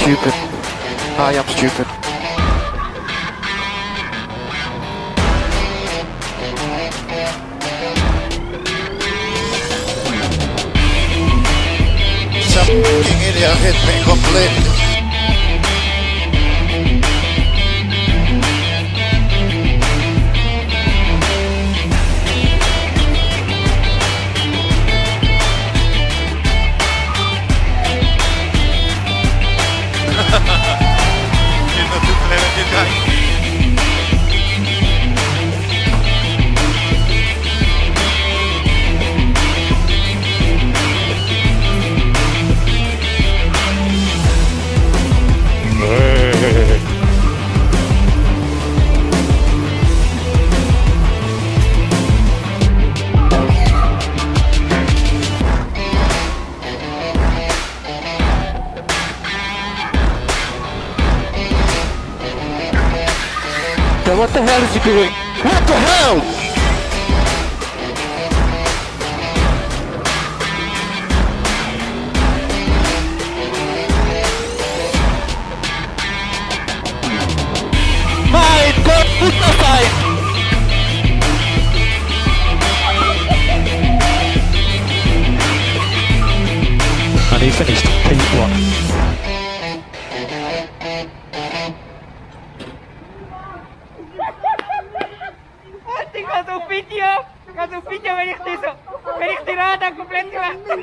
stupid. I am stupid. Some fucking idiot hit me completely. What the hell is he doing? What the hell? My God, put the fight! And he finished P1. Video, wenn ich die Radar komplett gemacht habe.